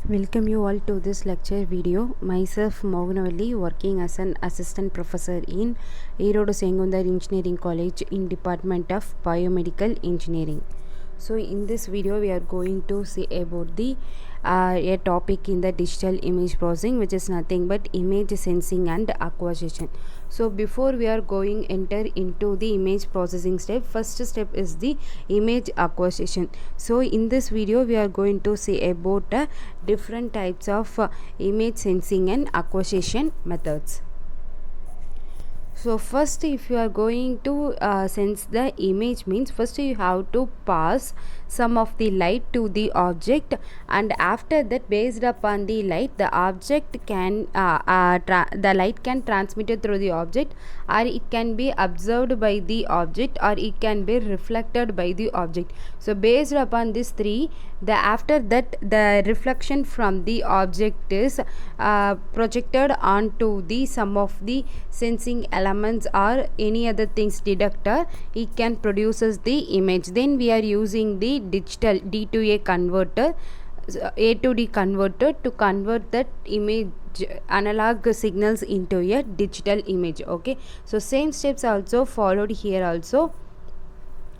Welcome you all to this lecture video. Myself Mogunavalli, working as an assistant professor in Erode Sengundar Engineering College in Department of Biomedical Engineering. So in this video we are going to see about the a topic in the digital image processing, which is nothing but image sensing and acquisition. So before we are going enter into the image processing step, first step is the image acquisition. So in this video we are going to see about different types of image sensing and acquisition methods. So first, if you are going to sense the image, means first you have to pass some of the light to the object, and after that, based upon the light, the object can the light can transmit it through the object, or it can be observed by the object, or it can be reflected by the object. So based upon these three, the after that the reflection from the object is projected onto the some of the sensing elements or any other things detector. It can produces the image. Then we are using the digital D to A converter, A to D converter, to convert that image analog signals into a digital image. Okay, so same steps also followed here also.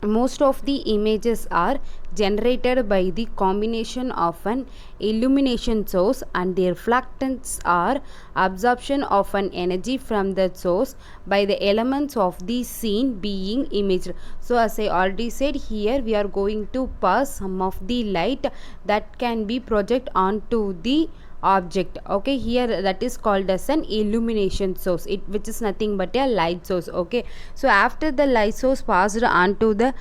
Most of the images are generated by the combination of an illumination source and the reflectance or absorption of an energy from that source by the elements of the scene being imaged. So as I already said, here we are going to pass some of the light that can be projected onto the object. Okay, here that is called as an illumination source, which is nothing but a light source. Okay, so after the light source passed onto the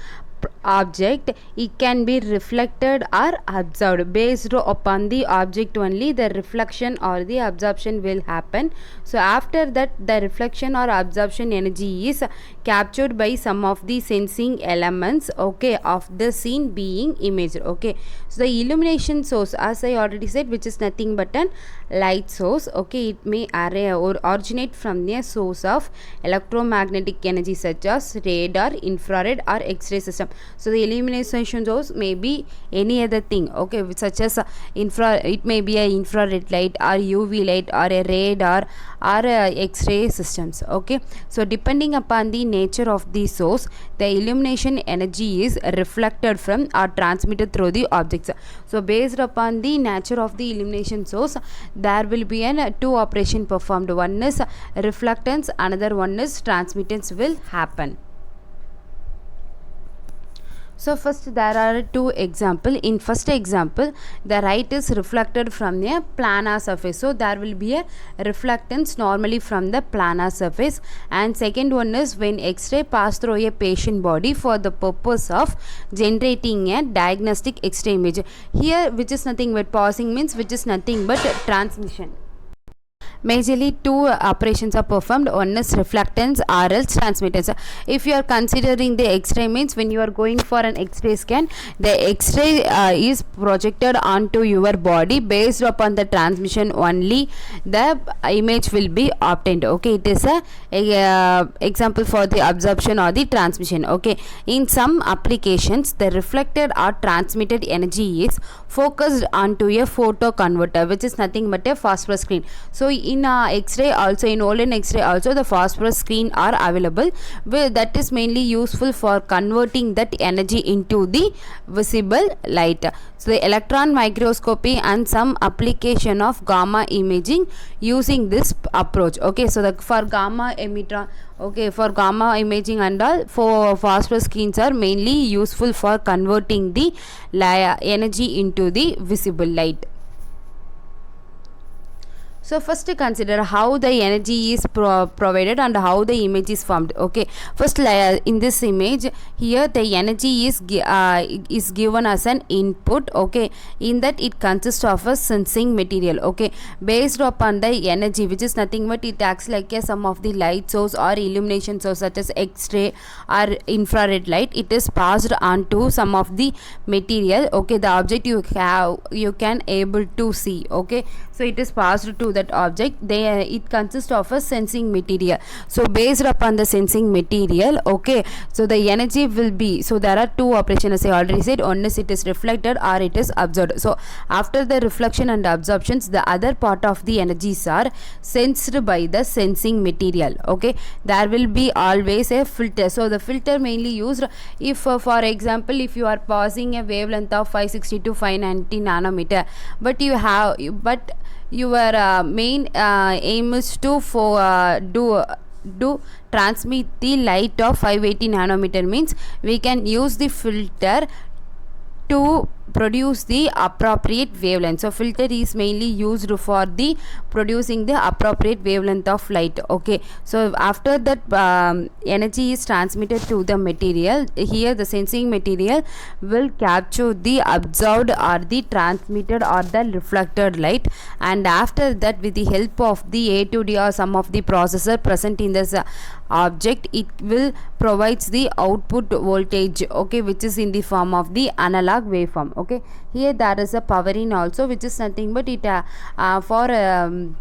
object, it can be reflected or observed. Based upon the object only, the reflection or the absorption will happen. So after that, the reflection or absorption energy is captured by some of the sensing elements, okay, of the scene being imaged. Okay, so the illumination source, as I already said, which is nothing but an light source. Okay, it may originate from the source of electromagnetic energy such as radar, infrared or X-ray system. So the illumination source may be any other thing, okay, such as it may be a infrared light or UV light or a radar or X-ray systems. Okay, so depending upon the nature of the source, the illumination energy is reflected from or transmitted through the objects. So based upon the nature of the illumination source, there will be an two operation performed. One is reflectance, another one is transmittance will happen. So first there are two example. In first example, the light is reflected from a planar surface, so there will be a reflectance normally from the planar surface. And second one is when X-ray pass through a patient body for the purpose of generating a diagnostic X-ray image. Here, which is nothing but passing, means which is nothing but transmission. Majorly two operations are performed. One is reflectance or else transmittance. If you are considering the X-ray, means when you are going for an X-ray scan, the X-ray is projected onto your body. Based upon the transmission only, the image will be obtained. Okay, it is a example for the absorption or the transmission. Okay, in some applications, the reflected or transmitted energy is focused onto a photo converter, which is nothing but a phosphorus screen. So in X-ray also, in Olin X-ray also, the phosphorus screen are available, that is mainly useful for converting that energy into the visible light. So the electron microscopy and some application of gamma imaging using this approach. Okay, so for gamma emitter, okay, for gamma imaging and all, for phosphorus screens are mainly useful for converting the energy into the visible light. So first consider how the energy is provided and how the image is formed. Okay, first in this image here, the energy is given as an input. Okay, in that it consists of a sensing material. Okay, based upon the energy, which is nothing but it acts like a some of the light source or illumination source such as X-ray or infrared light. It is passed on to some of the material. Okay, the object you can able to see. Okay, so it is passed to that object, it consists of a sensing material. So based upon the sensing material, okay, so the energy will be, so there are two operations as I already said. One is it is reflected or it is absorbed. So after the reflection and absorptions, the other part of the energies are sensed by the sensing material. Okay, there will be always a filter. So the filter mainly used if for example, if you are passing a wavelength of 560 to 590 nanometer, but your main aim is to do transmit the light of 580 nanometer, means we can use the filter to produce the appropriate wavelength. So filter is mainly used for the producing the appropriate wavelength of light. Okay, so after that energy is transmitted to the material, here the sensing material will capture the absorbed or the transmitted or the reflected light, and after that with the help of the A to D or some of the processor present in this object, it will provides the output voltage, okay, which is in the form of the analog waveform. Okay, here there is a power in also, which is nothing but it for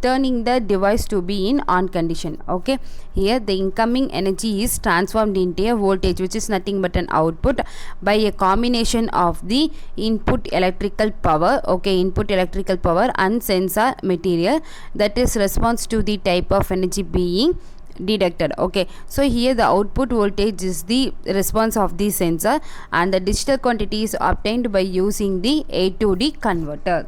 turning the device to be in on condition. Okay, here the incoming energy is transformed into a voltage, which is nothing but an output by a combination of the input electrical power, okay, input electrical power and sensor material, that is response to the type of energy being detected. Okay, so here the output voltage is the response of the sensor, and the digital quantity is obtained by using the A to D converter.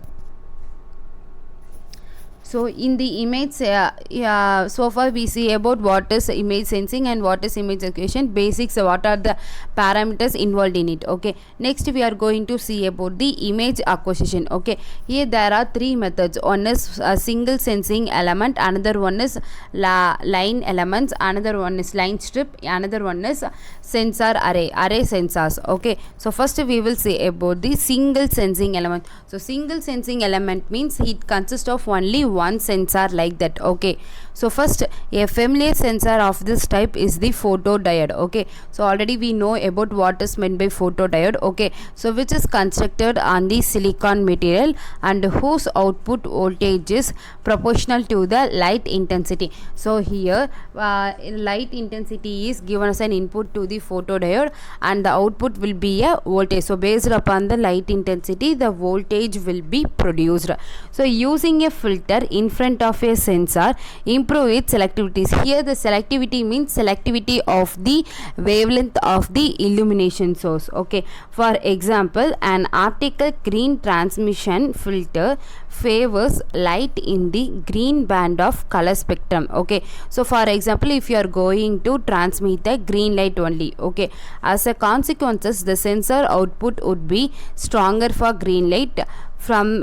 So in the image, so far we see about what is image sensing and what is image acquisition, basics, what are the parameters involved in it. Okay, next we are going to see about the image acquisition. Okay, here there are three methods. One is a single sensing element, another one is line elements, another one is line strip, another one is sensor array sensors. Okay, so first we will say about the single sensing element. So single sensing element means it consists of only one sensor, like that. Okay, so first a familiar sensor of this type is the photodiode. Okay, so already we know about what is meant by photodiode. Okay, so which is constructed on the silicon material and whose output voltage is proportional to the light intensity. So here light intensity is given as an input to the photodiode and the output will be a voltage. So based upon the light intensity, the voltage will be produced. So using a filter in front of a sensor improve its selectivity. Here the selectivity means selectivity of the wavelength of the illumination source. Okay, for example, an optical green transmission filter favors light in the green band of color spectrum. Okay, so for example, if you are going to transmit the green light only, okay, as a consequences the sensor output would be stronger for green light from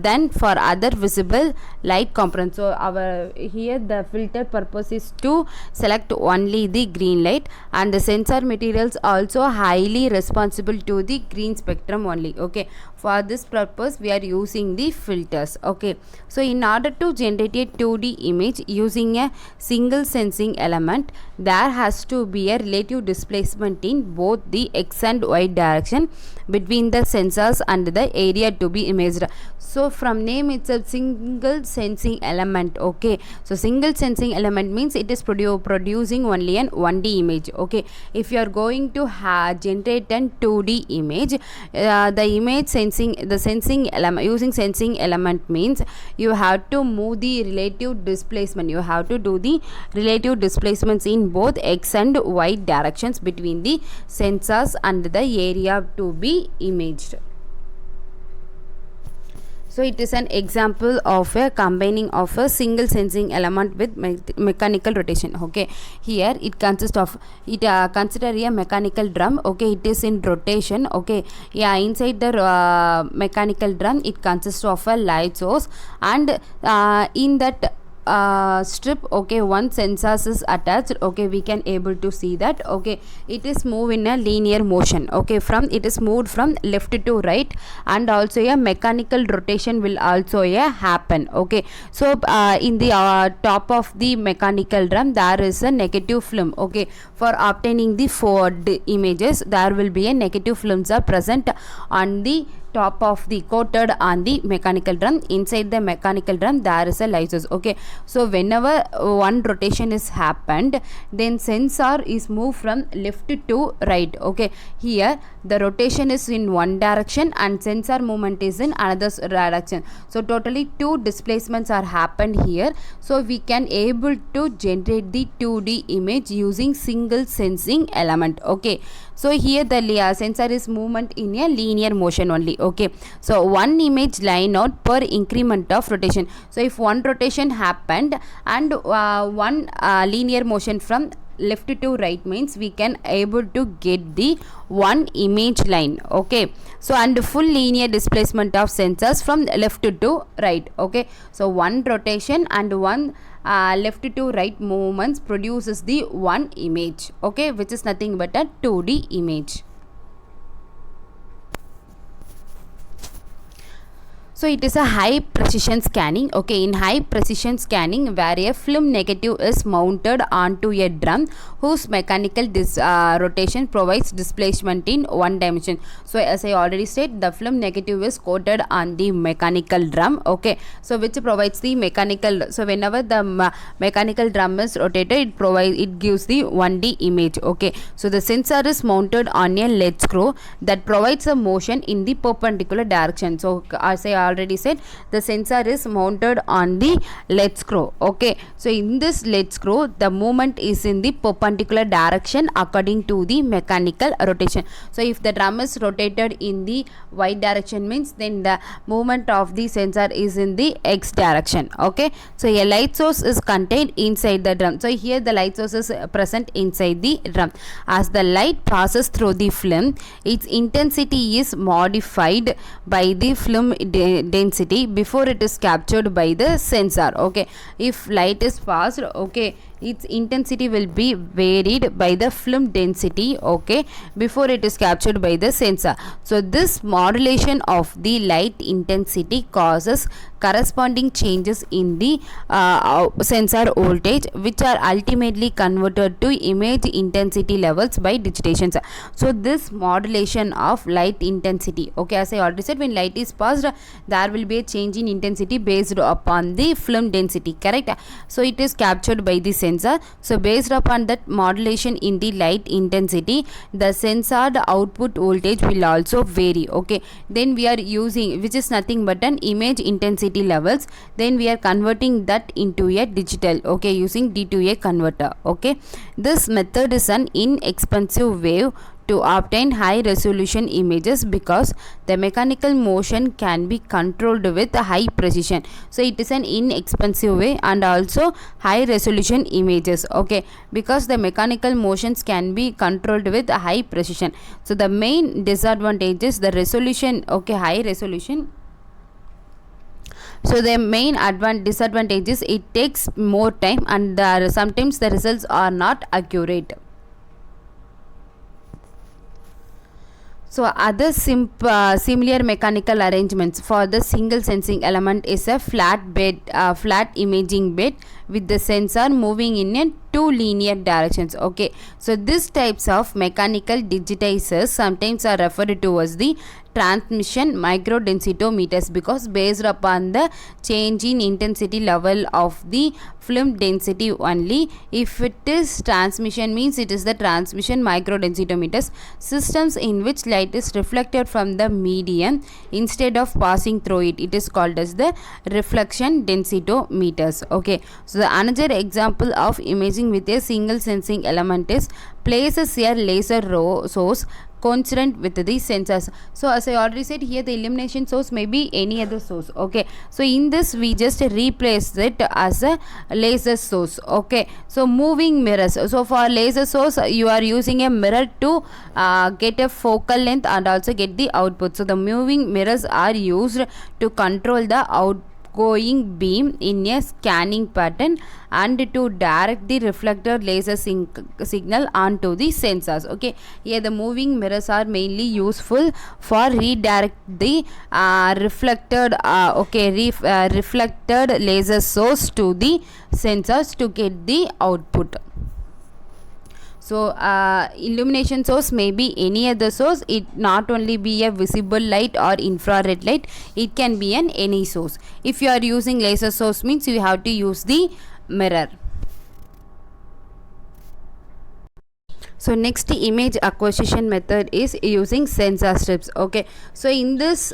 than for other visible light components. So our here the filter purpose is to select only the green light, and the sensor materials also highly responsible to the green spectrum only. Okay, for this purpose we are using the filters. Okay, so in order to generate a 2D image using a single sensing element, there has to be a relative displacement in both the x and y direction between the sensors and the area to be imaged. So from name it's a single sensing element. Okay, so single sensing element means it is producing only an 1D image. Okay, if you are going to generate an 2D image, the image sensing, the sensing element, using sensing element means you have to move the relative displacement, you have to do the relative displacements in both x and y directions between the sensors and the area to be imaged. So it is an example of a combining of a single sensing element with mechanical rotation. Okay, here it consists of, it consider a mechanical drum. Okay, it is in rotation. Okay, yeah, inside the mechanical drum it consists of a light source, and in that strip, okay, one sensors is attached. Okay, we can able to see that. Okay, it is move in a linear motion. Okay, from it is moved from left to right, and also a mechanical rotation will also happen. Okay, so in the top of the mechanical drum there is a negative film. Okay, for obtaining the forward images there will be a negative films are present on the top of the coated on the mechanical drum. Inside the mechanical drum there is a light source. Okay, so whenever one rotation is happened, then sensor is moved from left to right. Okay, here the rotation is in one direction and sensor movement is in another direction. So totally two displacements are happened here. So we can able to generate the 2D image using single sensing element. Okay, so here the sensor is movement in a linear motion only. Okay, so one image line out per increment of rotation. So if one rotation happened and one linear motion from left to right means we can able to get the one image line. Okay, so and full linear displacement of sensors from left to right. Okay, so one rotation and one left to right movements produces the one image. Okay, which is nothing but a 2D image. So it is a high precision scanning. Okay, in high precision scanning where a film negative is mounted onto a drum whose mechanical rotation provides displacement in one dimension. So as I already said, the film negative is coated on the mechanical drum. Okay, so which provides the mechanical, so whenever the mechanical drum is rotated, it gives the 1D image. Okay, so the sensor is mounted on a lead screw that provides a motion in the perpendicular direction. So as I already said, the sensor is mounted on the lead screw. Okay, so in this lead screw the movement is in the perpendicular direction according to the mechanical rotation. So if the drum is rotated in the y direction means then the movement of the sensor is in the x direction. Okay, so a light source is contained inside the drum. So here the light source is present inside the drum. As the light passes through the film, its intensity is modified by the film density before it is captured by the sensor. Okay, if light is passed, okay, its intensity will be varied by the film density. Okay, before it is captured by the sensor. So this modulation of the light intensity causes corresponding changes in the sensor voltage, which are ultimately converted to image intensity levels by digitation. So this modulation of light intensity, okay, as I already said, when light is passed there will be a change in intensity based upon the film density, correct? So it is captured by the sensor. So based upon that modulation in the light intensity, the sensored output voltage will also vary. Okay, then we are using, which is nothing but an image intensity levels, then we are converting that into a digital, okay, using D2A converter. Okay, this method is an inexpensive way to obtain high resolution images because the mechanical motion can be controlled with high precision. So it is an inexpensive way and also high resolution images. Okay, because the mechanical motions can be controlled with high precision. So the main disadvantage is the resolution. Okay, high resolution. So the main disadvantage is it takes more time and sometimes the results are not accurate. So other similar mechanical arrangements for the single sensing element is a flat imaging bed with the sensor moving in a two linear directions. Okay, so these types of mechanical digitizers sometimes are referred to as the transmission microdensitometers because based upon the change in intensity level of the film density only. If it is transmission means it is the transmission microdensitometers, systems in which light is reflected from the medium instead of passing through it. It is called as the reflection densitometers. Okay, so the another example of imaging with a single sensing element is places a laser source coincident with the sensors. So as I already said, here the illumination source may be any other source. Okay, so in this we just replace it as a laser source. Okay, so moving mirrors. So for laser source you are using a mirror to get a focal length and also get the output. So the moving mirrors are used to control the outgoing beam in a scanning pattern and to direct the reflector laser signal onto the sensors. Okay, here the moving mirrors are mainly useful for redirect the reflected laser source to the sensors to get the output. So illumination source may be any other source. It not only be a visible light or infrared light, it can be an any source. If you are using laser source means you have to use the mirror. So next image acquisition method is using sensor strips. Okay, so in this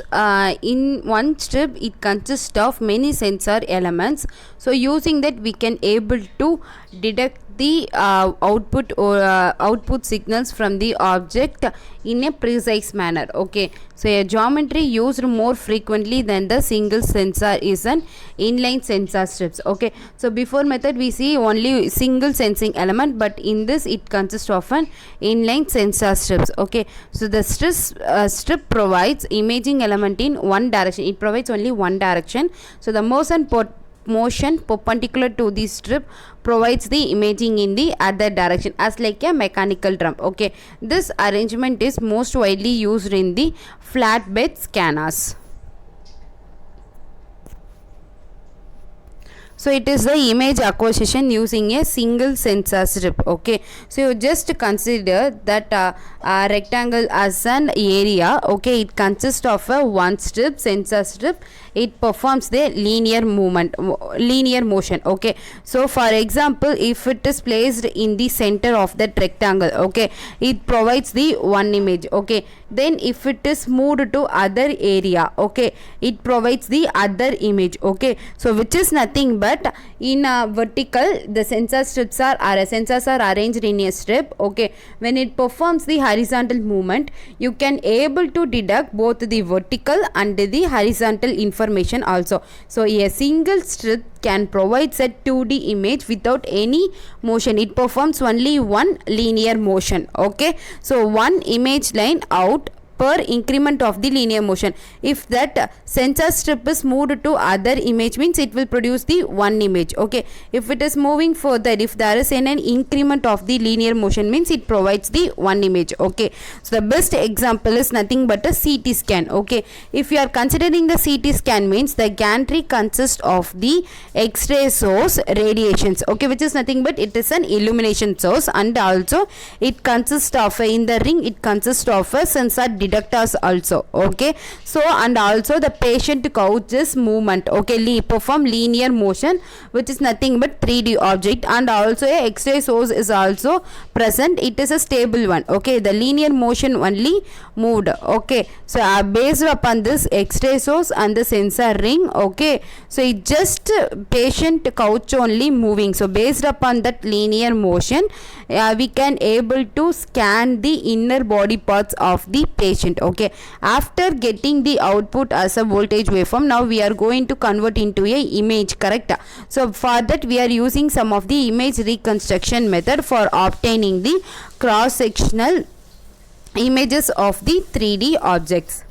in one strip it consists of many sensor elements. So using that we can able to detect the output or output signals from the object in a precise manner. Okay, so a geometry used more frequently than the single sensor is an inline sensor strips. Okay, so before method we see only single sensing element, but in this it consists of an inline sensor strips. Okay, so the strip provides imaging element in one direction. It provides only one direction. So the motion perpendicular to the strip provides the imaging in the other direction as like a mechanical drum. Okay, this arrangement is most widely used in the flatbed scanners. So it is the image acquisition using a single sensor strip. Okay, so you just consider that rectangle as an area. Okay, it consists of a one strip, sensor strip. It performs the linear motion. Okay, so for example, if it is placed in the center of that rectangle, okay, it provides the one image. Okay, then if it is moved to other area, okay, it provides the other image. Okay, so which is nothing but in a vertical the sensor strips are sensors are arranged in a strip. Okay, when it performs the horizontal movement, you can able to deduct both the vertical and the horizontal information also. So a single strip can provide a 2D image without any motion. It performs only one linear motion. Okay, so one image line out per increment of the linear motion. If that sensor strip is moved to other image means it will produce the one image. Okay, if it is moving further, if there is an increment of the linear motion means it provides the one image. Okay, so the best example is nothing but a CT scan. Okay, if you are considering the CT scan means the gantry consists of the X-ray source radiations. Okay, which is nothing but it is an illumination source, and also it consists of in the ring it consists of a sensor detectors also. Okay, so and also the patient couches movement. Okay, perform linear motion, which is nothing but 3D object, and also a X-ray source is also present. It is a stable one. Okay, the linear motion only moved. Okay, so based upon this X-ray source and the sensor ring, okay, so it just patient couch only moving. So based upon that linear motion, we can able to scan the inner body parts of the patient. Okay, after getting the output as a voltage waveform, now we are going to convert into a image. Correct? So for that we are using some of the image reconstruction method for obtaining the cross sectional images of the 3D objects.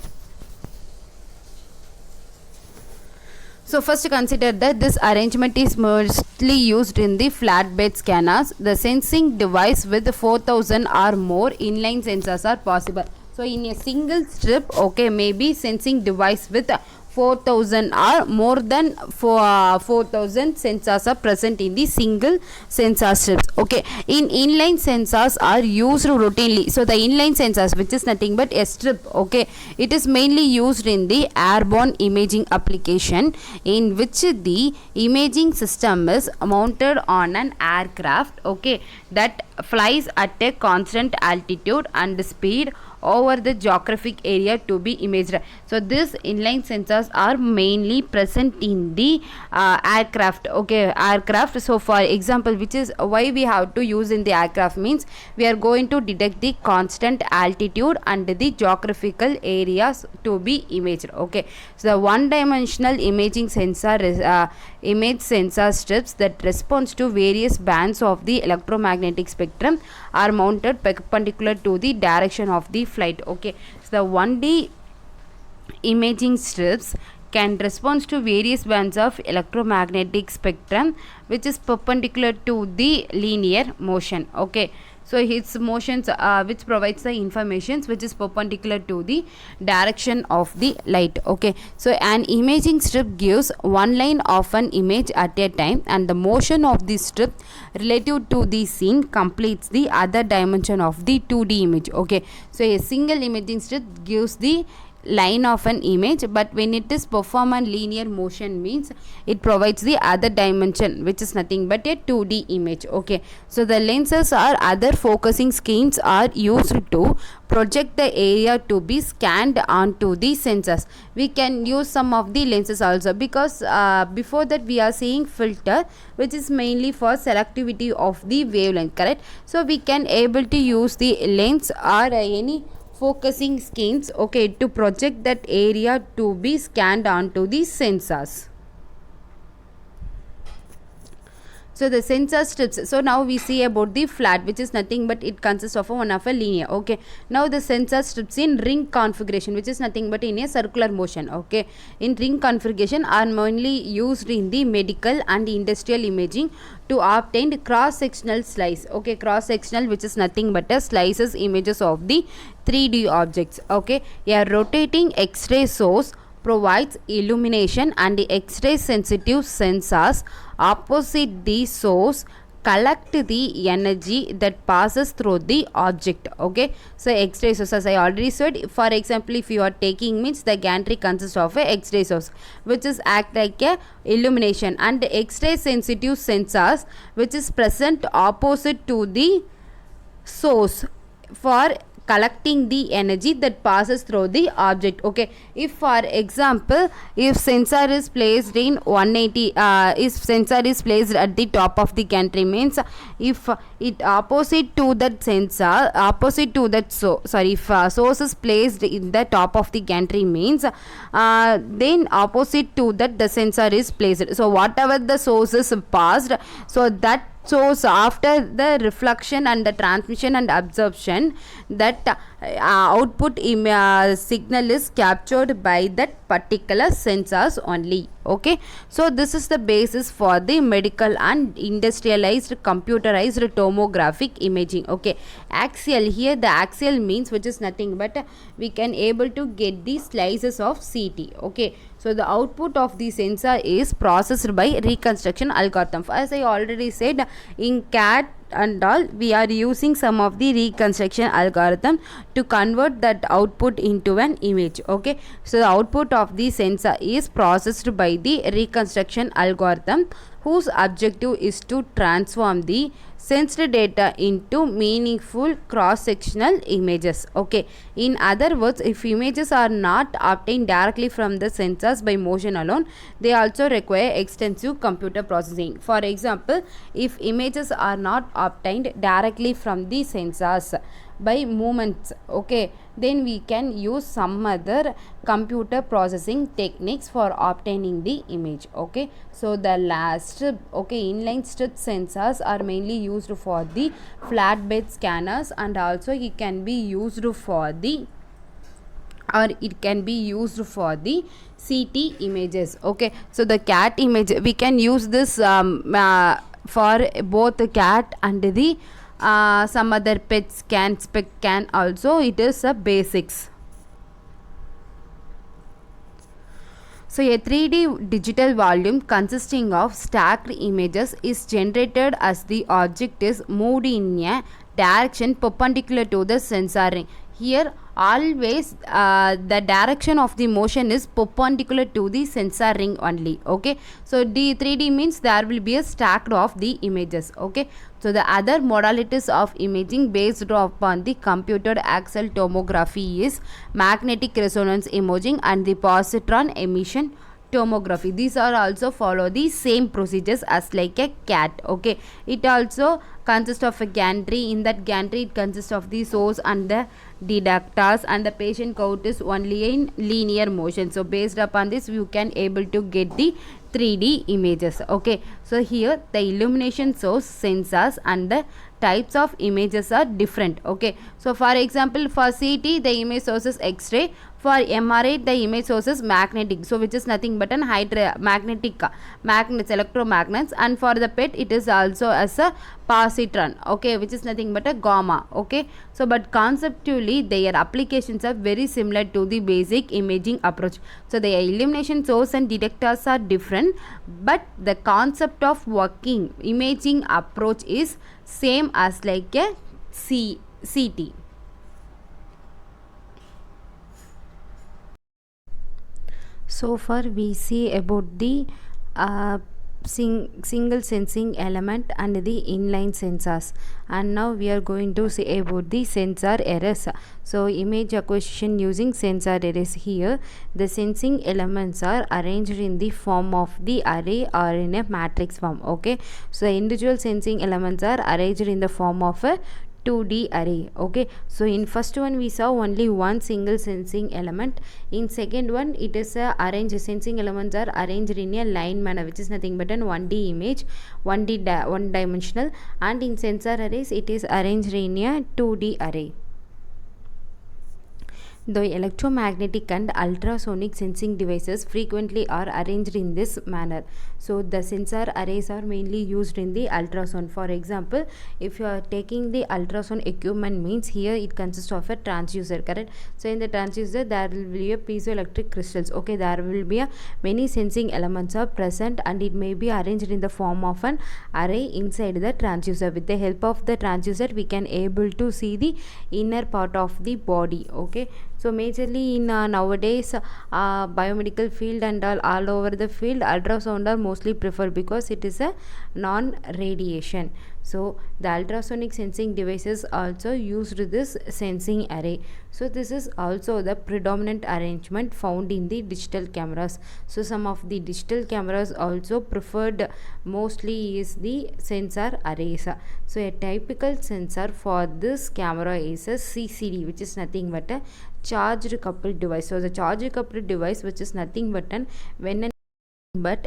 So first consider that this arrangement is mostly used in the flatbed scanners. The sensing device with 4000 or more inline sensors are possible. So in a single strip, okay, maybe sensing device with 4000 or more than 4000 sensors are present in the single sensor strips. Okay, in inline sensors are used routinely. So the inline sensors, which is nothing but a strip, okay, it is mainly used in the airborne imaging application, in which the imaging system is mounted on an aircraft, okay, that flies at a constant altitude and speed over the geographic area to be imaged. So these inline sensors are mainly present in the aircraft. Okay, aircraft. So for example, which is why we have to use in the aircraft means we are going to detect the constant altitude and the geographical areas to be imaged. Okay, so the one dimensional imaging sensor is image sensor strips that responds to various bands of the electromagnetic spectrum are mounted perpendicular to the direction of the flight. Okay, so the 1D imaging strips can respond to various bands of electromagnetic spectrum which is perpendicular to the linear motion. Okay, So its motions which provides the informations which is perpendicular to the direction of the light. Okay, so an imaging strip gives one line of an image at a time, and the motion of the strip relative to the scene completes the other dimension of the 2D image. Okay, so a single imaging strip gives the line of an image, but when it is perform a linear motion means it provides the other dimension which is nothing but a 2D image. Okay, so the lenses or other focusing schemes are used to project the area to be scanned onto the sensors. We can use some of the lenses also, because before that we are seeing filter which is mainly for selectivity of the wavelength, correct? So we can able to use the lens or any focusing schemes, okay, to project that area to be scanned onto the sensors. So the sensor strips, so now we see about the flat, which is nothing but it consists of one of a linear. Okay, now the sensor strips in ring configuration, which is nothing but in a circular motion. Okay, in ring configuration are mainly used in the medical and industrial imaging to obtain cross sectional slice. Okay, cross sectional, which is nothing but a slices images of the 3D objects. Okay, a rotating X-ray source provides illumination, and the X-ray sensitive sensors opposite the source collect the energy that passes through the object. Okay, so X-ray source, as I already said, for example, if you are taking means the gantry consists of a X-ray source which is act like a illumination, and the X-ray sensitive sensors which is present opposite to the source for collecting the energy that passes through the object. Okay, if for example, if sensor is placed in 180, if sensor is placed at the top of the gantry means if it opposite to that sensor, opposite to that, so sorry, if source is placed in the top of the gantry means then opposite to that the sensor is placed. So whatever the source is passed, so that source after the reflection and the transmission and absorption, that output signal is captured by that particular sensors only. Okay, so this is the basis for the medical and industrialized computerized tomographic imaging. Okay, axial, here the axial means which is nothing but we can able to get the slices of CT. Okay, so the output of the sensor is processed by reconstruction algorithm. As I already said, in CAD and all we are using some of the reconstruction algorithm to convert that output into an image. Okay, so the output of the sensor is processed by the reconstruction algorithm, whose objective is to transform the sensed data into meaningful cross-sectional images. Okay, in other words, if images are not obtained directly from the sensors by motion alone, they also require extensive computer processing. For example, if images are not obtained directly from the sensors by movements, okay, then we can use some other computer processing techniques for obtaining the image. Okay, so the last strip, okay, inline strip sensors are mainly used for the flatbed scanners, and also it can be used for the CT images. Okay, so the CAT image we can use this for both the CAT and the some other PET scan, SPEC scan also, it is a basics. So a 3D digital volume consisting of stacked images is generated as the object is moved in a direction perpendicular to the sensor ring. Here always the direction of the motion is perpendicular to the sensor ring only. Okay, so the 3D means there will be a stacked of the images. Okay, so the other modalities of imaging based upon the computed axial tomography is magnetic resonance imaging and the positron emission tomography. These are also follow the same procedures as like a CAT. Okay, it also consists of a gantry. In that gantry it consists of the source and the detectors, and the patient count is only in linear motion. So based upon this you can able to get the 3D images. Okay, so here the illumination source, sensors and the types of images are different. Okay, so for example, for CT the image source is X-ray, For MRI, the image source is magnetic, so which is nothing but an magnetic magnets, electromagnets. And for the PET, it is also as a positron, okay, which is nothing but a gamma, okay. So but conceptually their applications are very similar to the basic imaging approach. So the illumination source and detectors are different, but the concept of working imaging approach is same as like a CT. So far we see about the single sensing element and the inline sensors, and now we are going to see about the sensor arrays. So image acquisition using sensor arrays. Here the sensing elements are arranged in the form of the array or in a matrix form, okay. So the individual sensing elements are arranged in the form of a 2D array, okay. So in first one we saw only one single sensing element. In second one it is arranged, sensing elements are arranged in a line manner, which is nothing but an 1D image, one dimensional. And in sensor arrays it is arranged in a 2D array. The electromagnetic and ultrasonic sensing devices frequently are arranged in this manner. So the sensor arrays are mainly used in the ultrasound. For example, if you are taking the ultrasound equipment, means here it consists of a transducer, correct. So in the transducer there will be a piezoelectric crystals, okay. There will be many sensing elements are present, and it may be arranged in the form of an array inside the transducer. With the help of the transducer we can able to see the inner part of the body, okay. So majorly in nowadays biomedical field and all over the field, ultrasound are mostly preferred because it is a non-radiation. So the ultrasonic sensing devices also used this sensing array. So this is also the predominant arrangement found in the digital cameras. So some of the digital cameras also preferred mostly is the sensor arrays. So a typical sensor for this camera is a CCD, which is nothing but a charged coupled device. So the charged coupled device, which is nothing but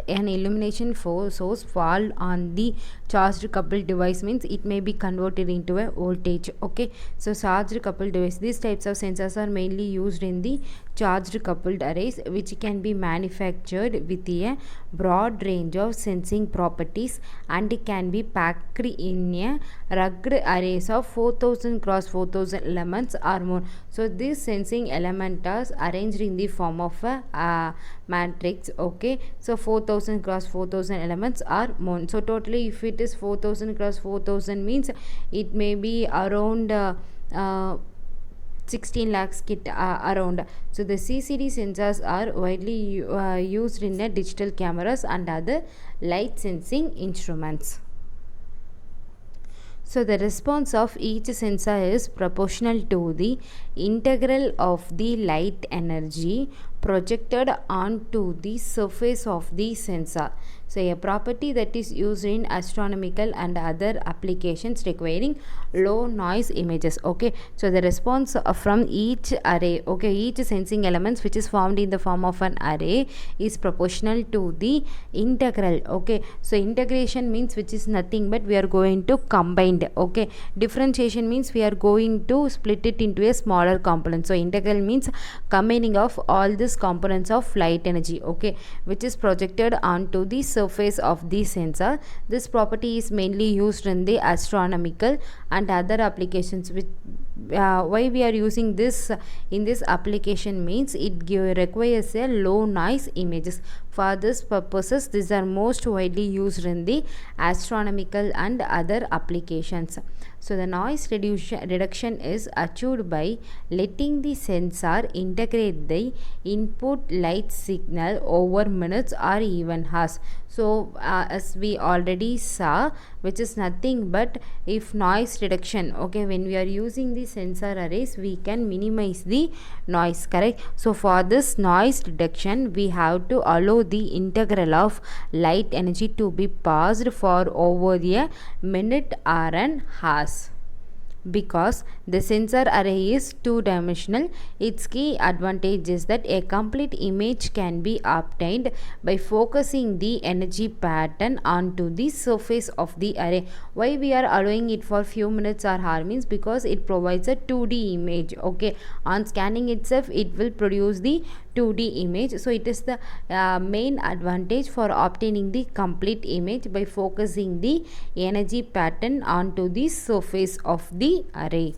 an illumination source fall on the charged coupled device, means it may be converted into a voltage, okay. So charged coupled device, these types of sensors are mainly used in the charged coupled arrays, which can be manufactured with a broad range of sensing properties and can be packed in a rugged arrays of 4000 cross 4000 elements or more. So these sensing elements are arranged in the form of a matrix, okay. So 4000 cross 4000 elements are more. So totally if it is 4000 cross 4000 means it may be around 16 lakhs kit around. So the CCD sensors are widely used in digital cameras and other light sensing instruments. So the response of each sensor is proportional to the integral of the light energy projected onto the surface of the sensor. So a property that is used in astronomical and other applications requiring low noise images, okay. So the response from each array, okay, each sensing elements which is formed in the form of an array is proportional to the integral, okay. So integration means which is nothing but we are going to combine, okay. Differentiation means we are going to split it into a smaller component. So integral means combining of all these components of light energy, okay, which is projected onto the surface of the sensor. This property is mainly used in the astronomical and other applications. Which why we are using this in this application means it requires a low noise images. For this purposes, these are most widely used in the astronomical and other applications. So the noise reduction is achieved by letting the sensor integrate the input light signal over minutes or even hours. So as we already saw, which is nothing but if noise reduction, okay, when we are using the sensor arrays we can minimize the noise, correct. So for this noise reduction we have to allow the integral of light energy to be passed for over a minute or an hours, because The sensor array is two-dimensional. Its key advantage is that a complete image can be obtained by focusing the energy pattern onto the surface of the array. Why we are allowing it for few minutes or hour means because it provides a 2D image. Okay, on scanning itself it will produce the 2D image. So it is the main advantage for obtaining the complete image by focusing the energy pattern onto the surface of the array.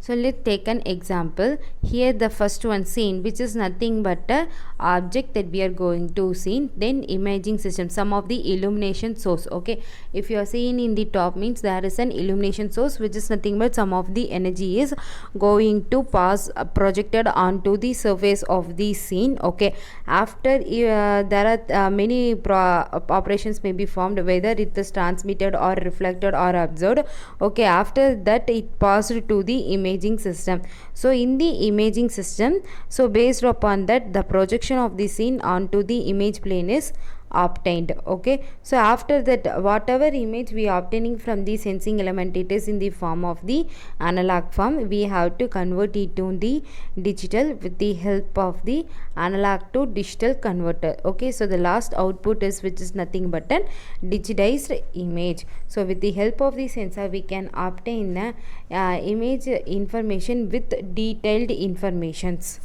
So let's take an example. Here the first one scene, which is nothing but a object that we are going to see. Then imaging system, some of the illumination source. Okay, if you are seeing in the top means there is an illumination source which is nothing but some of the energy is going to pass projected onto the surface of the scene. Okay, after there are many operations may be formed, whether it is transmitted or reflected or observed. Okay, after that it passed to the imaging system. So in the imaging system, so based upon that the projection of the scene onto the image plane is obtained. Okay, so after that whatever image we are obtaining from the sensing element, it is in the form of the analog form. We have to convert it to the digital with the help of the analog to digital converter. Okay, so the last output is which is nothing but an digitized image. So with the help of the sensor we can obtain the image information with detailed informations.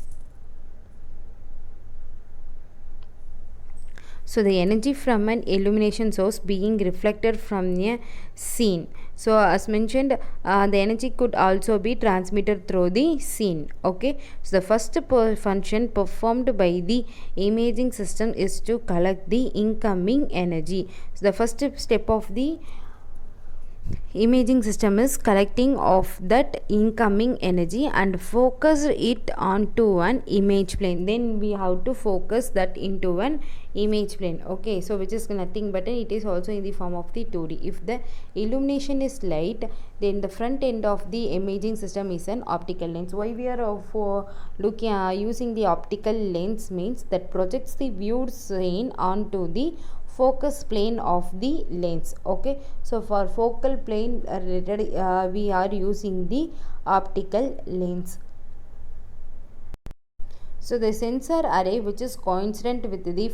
So the energy from an illumination source being reflected from a scene. So as mentioned, the energy could also be transmitted through the scene. Okay, so the first function performed by the imaging system is to collect the incoming energy. So the first step of the imaging system is collecting of that incoming energy and focus it onto an image plane. Then we have to focus that into an image plane. Okay, so which is nothing but it is also in the form of the 2D. If the illumination is light, then the front end of the imaging system is an optical lens. Why we are for looking using the optical lens means that projects the viewed scene onto the focus plane of the lens. Okay, so for focal plane we are using the optical lens. So the sensor array, which is coincident with the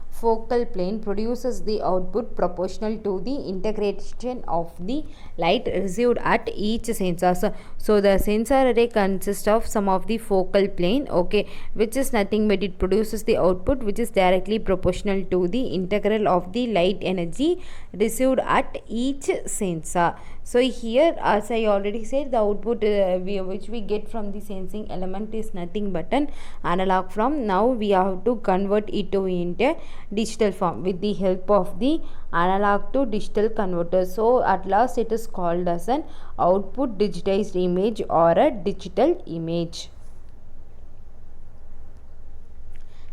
focal plane, produces the output proportional to the integration of the light received at each sensor. So the sensor array consists of some of the focal plane, okay, which is nothing but it produces the output which is directly proportional to the integral of the light energy received at each sensor. So here, as I already said, the output which we get from the sensing element is nothing but an analog form. Now we have to convert it into digital form with the help of the analog to digital converter. So at last it is called as an output digitized image or a digital image.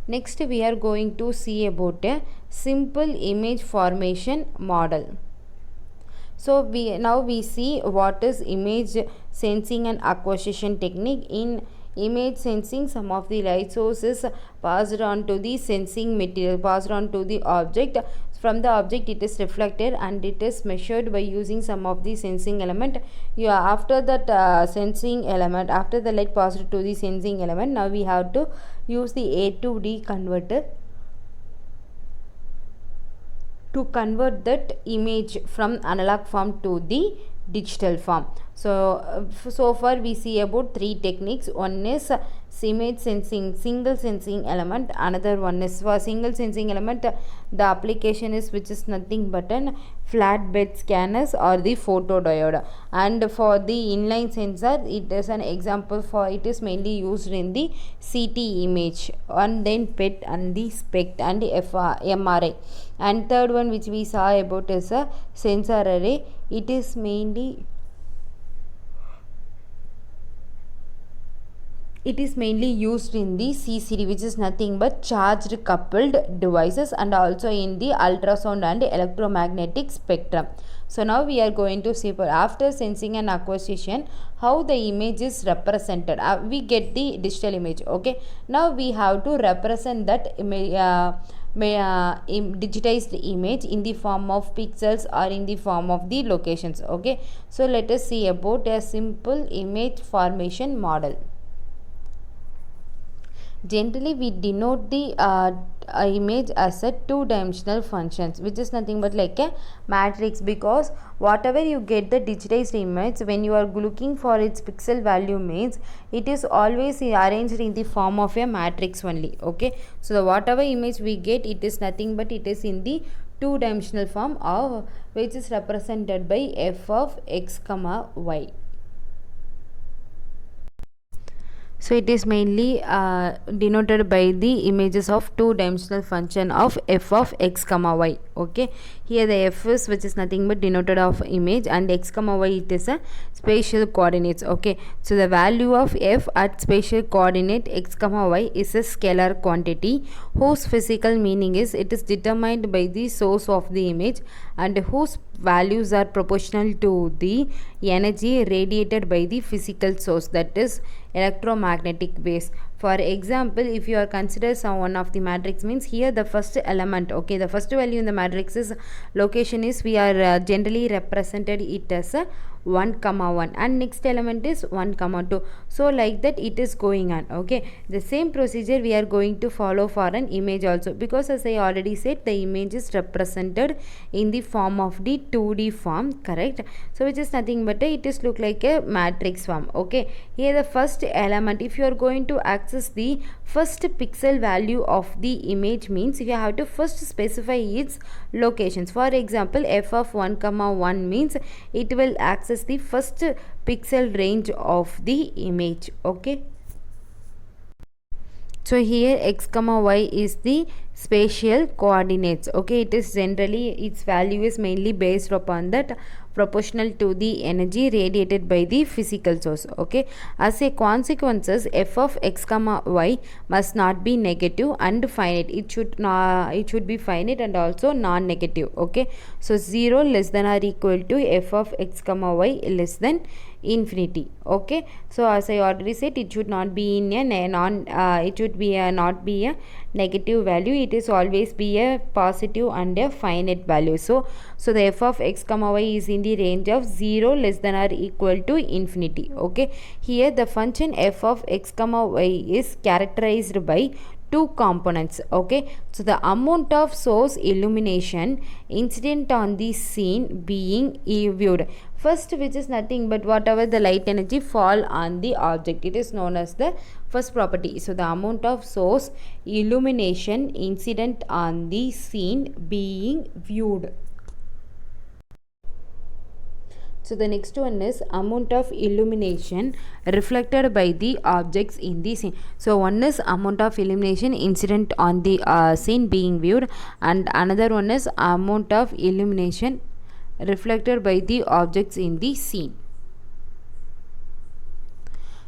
Next we are going to see about a simple image formation model. So now we see what is image sensing and acquisition technique. In image sensing, some of the light sources passed on to the sensing material, passed on to the object. From the object it is reflected and it is measured by using some of the sensing element. After that sensing element, after the light passed to the sensing element, now we have to use the A to D converter to convert that image from analog form to the digital form. So far we see about three techniques. One is image sensing, single sensing element. Another one is for single sensing element, the application is which is nothing but an flatbed scanners or the photodiode. And for the inline sensor, it is an example for it is mainly used in the CT image, and then PET and the SPECT and MRI. And third one which we saw about is a sensor array. It is mainly used in the CCD, which is nothing but charged coupled devices, and also in the ultrasound and electromagnetic spectrum. So now we are going to see, after sensing and acquisition, how the image is represented. We get the digital image. Okay, now we have to represent that image, digitized image in the form of pixels or in the form of the locations. Okay, so let us see about a simple image formation model. Generally, we denote the image as a two-dimensional functions, which is nothing but like a matrix, because whatever you get the digitized image, when you are looking for its pixel value means it is always arranged in the form of a matrix only. Okay, so the whatever image we get, it is nothing but it is in the two-dimensional form of which is represented by f of x comma y. So it is mainly denoted by the images of two-dimensional function of f of x comma y. Okay, here the f is which is nothing but denoted of image, and x comma y it is a spatial coordinates. Okay, so the value of f at spatial coordinate x comma y is a scalar quantity whose physical meaning is it is determined by the source of the image and whose values are proportional to the energy radiated by the physical source, that is electromagnetic waves. For example, if you are consider some one of the matrix means here the first element, okay, the first value in the matrix is location is we are generally represented it as a 1 comma 1, and next element is 1 comma 2, so like that it is going on. Okay, the same procedure we are going to follow for an image also, because as I already said the image is represented in the form of the 2D form, correct? So which is nothing but it is look like a matrix form. Okay, here the first element, if you are going to access the first pixel value of the image means you have to first specify its locations. For example, f of 1 comma 1 means it will access the first pixel range of the image. Okay, so here x comma y is the spatial coordinates. Okay, it is generally its value is mainly based upon that proportional to the energy radiated by the physical source. Okay, as a consequences f of x comma y must not be negative and finite. It should be finite and also non-negative. Okay, so 0 less than or equal to f of x comma y less than infinity. Okay, so as I already said, it should not be in a it should be not be a negative value, it is always be a positive and a finite value. So the f of x comma y is in the range of 0 less than or equal to infinity. Okay, here the function f of x comma y is characterized by two components. Okay, so the amount of source illumination incident on the scene being viewed, first, which is nothing but whatever the light energy fall on the object, it is known as the first property. So the amount of source illumination incident on the scene being viewed. So the next one is amount of illumination reflected by the objects in the scene. So one is amount of illumination incident on the scene being viewed, and another one is amount of illumination reflected by the objects in the scene.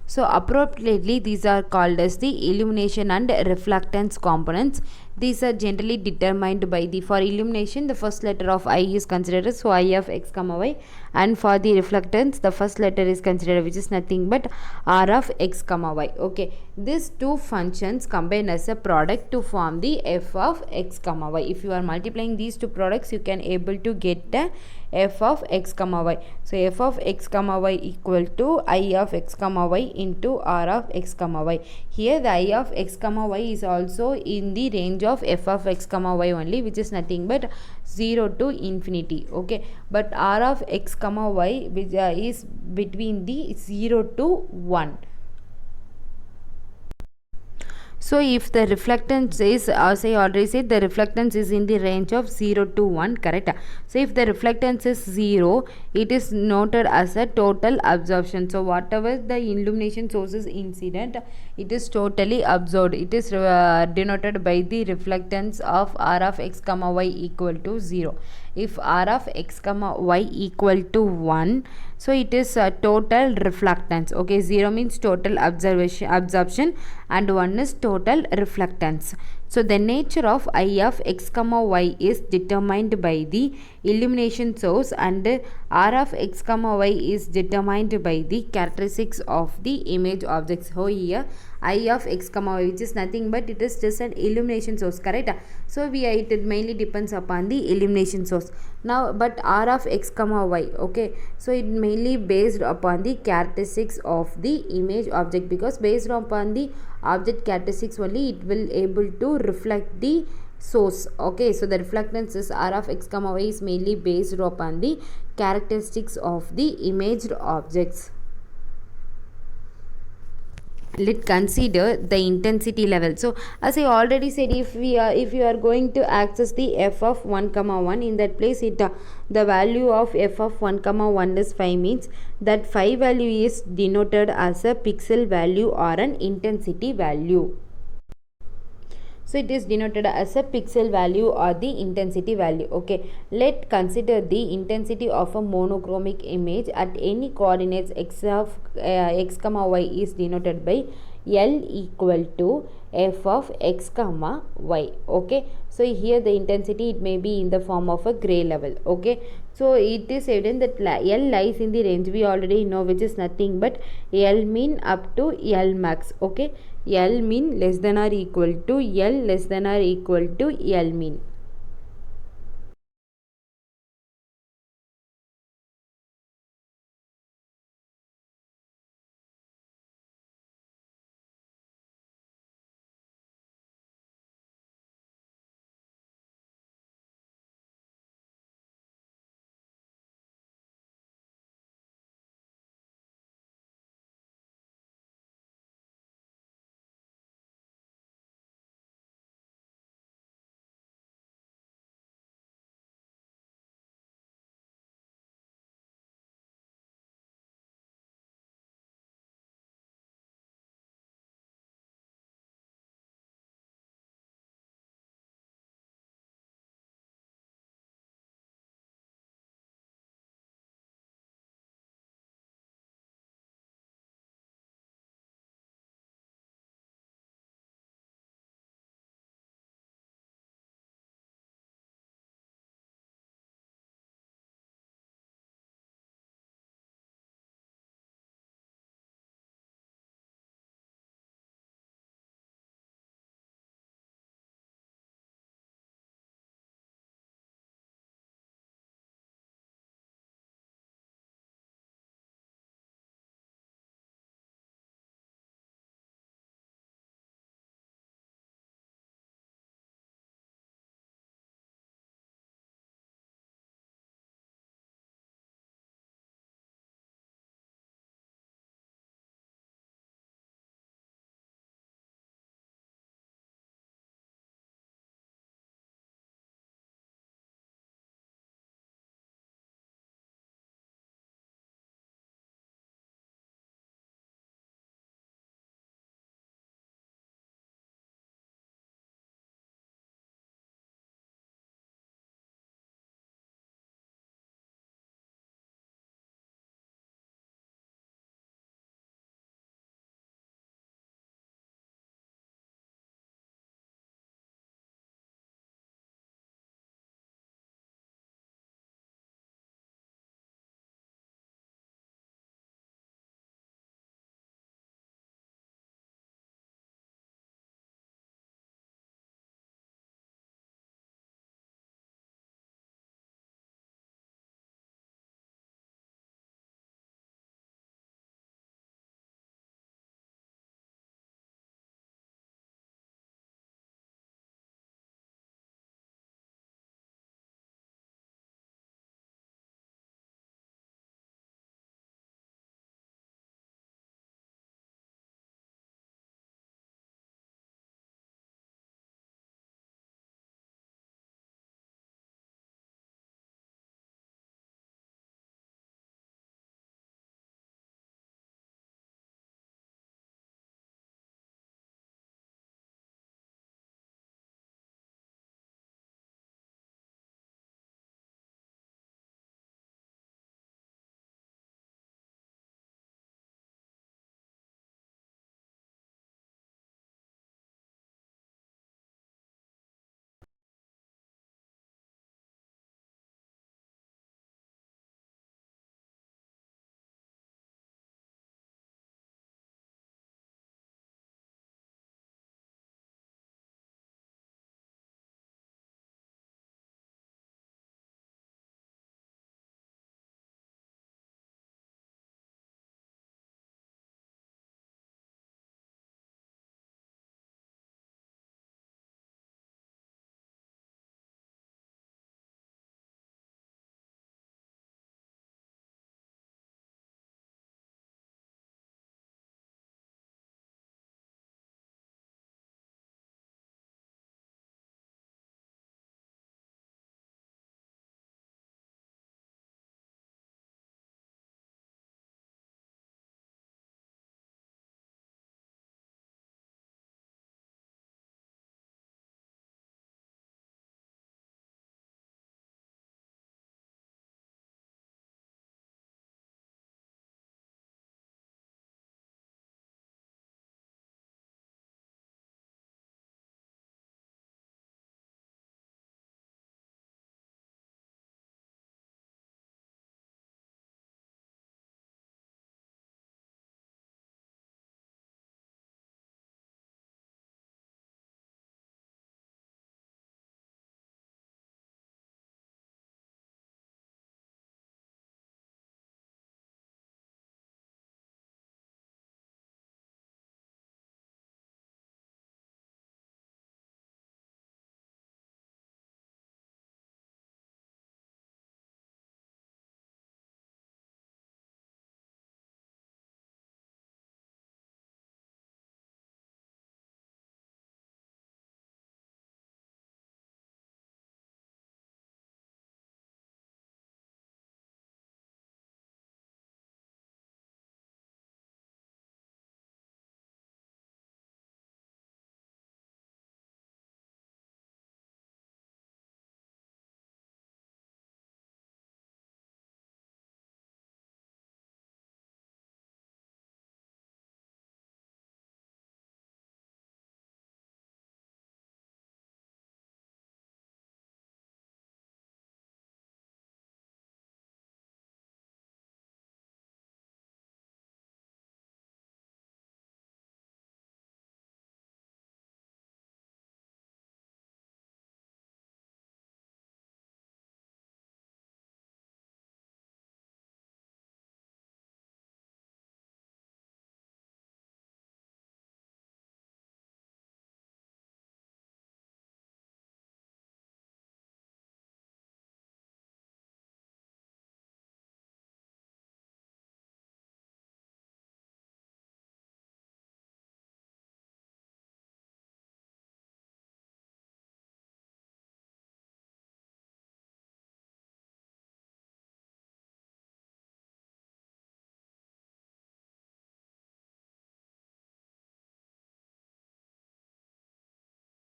So appropriately these are called as the illumination and reflectance components. These are generally determined by the, for illumination the first letter of I is considered as, so I of x comma y, and for the reflectance the first letter is considered which is nothing but r of x comma y. Okay, these two functions combine as a product to form the f of x comma y. If you are multiplying these two products, you can able to get the f of x comma y. So f of x comma y equal to I of x comma y into r of x comma y. Here the I of x comma y is also in the range of f of x comma y only, which is nothing but 0 to infinity. Okay, but r of x comma y which is between the 0 to 1. So if the reflectance is, as I already said, the reflectance is in the range of 0 to 1, correct? So if the reflectance is 0, it is noted as a total absorption. So whatever the illumination source is incident, it is totally absorbed. It is denoted by the reflectance of r of x comma y equal to 0. If r of x comma y equal to 1, so it is total reflectance. Okay, 0 means total absorption and 1 is total reflectance. So the nature of I of x comma y is determined by the illumination source, and R of x comma y is determined by the characteristics of the image objects. So here I of x comma y, which is nothing but it is just an illumination source, correct? So it mainly depends upon the illumination source. Now but R of x comma y, okay, so it mainly based upon the characteristics of the image object, because based upon the object characteristics only it will able to reflect the source. Okay, so the reflectance is R of x comma y is mainly based upon the characteristics of the imaged objects. Let's consider the intensity level. So as I already said, if you are going to access the f of 1 comma 1, in that place it the value of f of 1 comma 1 is 5, means that 5 value is denoted as a pixel value or an intensity value. So it is denoted as a pixel value or the intensity value. Okay, let's consider the intensity of a monochromatic image at any coordinates x of x comma y is denoted by L equal to f of x comma y. Okay, so here the intensity it may be in the form of a gray level. Okay, so it is evident that L lies in the range we already know, which is nothing but L mean up to L max. Okay, L mean less than or equal to L less than or equal to L mean.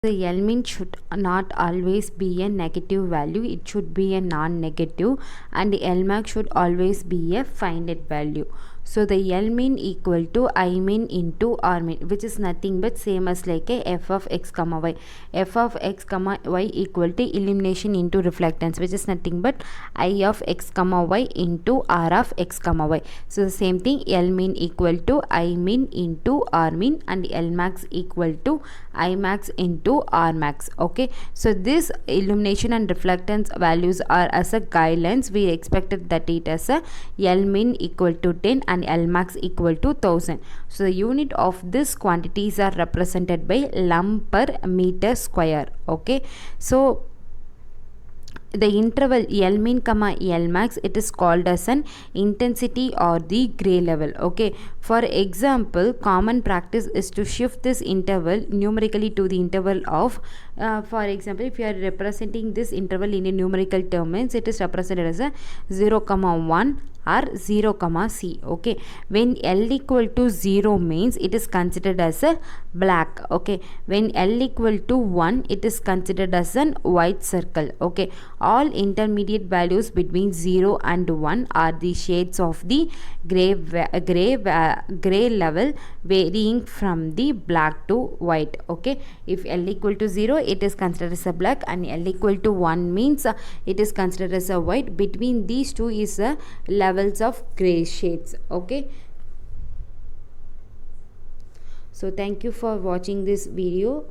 The L mean should not always be a negative value, it should be a non-negative, and the L max should always be a finite value. So the L mean equal to I mean into R mean, which is nothing but same as like a f of x comma y. F of x comma y equal to illumination into reflectance, which is nothing but I of x comma y into R of x comma y. So the same thing, L mean equal to I mean into R mean, and L max equal to I max into R max. Okay, so this illumination and reflectance values are as a guidelines. We expected that it as a L mean equal to 10 and L max equal to 1000. So the unit of these quantities are represented by lum per meter square. Okay, so the interval L mean comma L max, it is called as an intensity or the gray level. Okay, for example, common practice is to shift this interval numerically to the interval of for example, if you are representing this interval in a numerical term, means it is represented as a 0 comma 1 or 0 comma c. Okay, when L equal to 0 means it is considered as a black. Okay, when L equal to 1, it is considered as an white circle. Okay, all intermediate values between 0 and 1 are the shades of the gray level, varying from the black to white. Okay, if L equal to 0, it is considered as a black, and L equal to 1 means it is considered as a white. Between these two is levels of gray shades. Okay, so thank you for watching this video.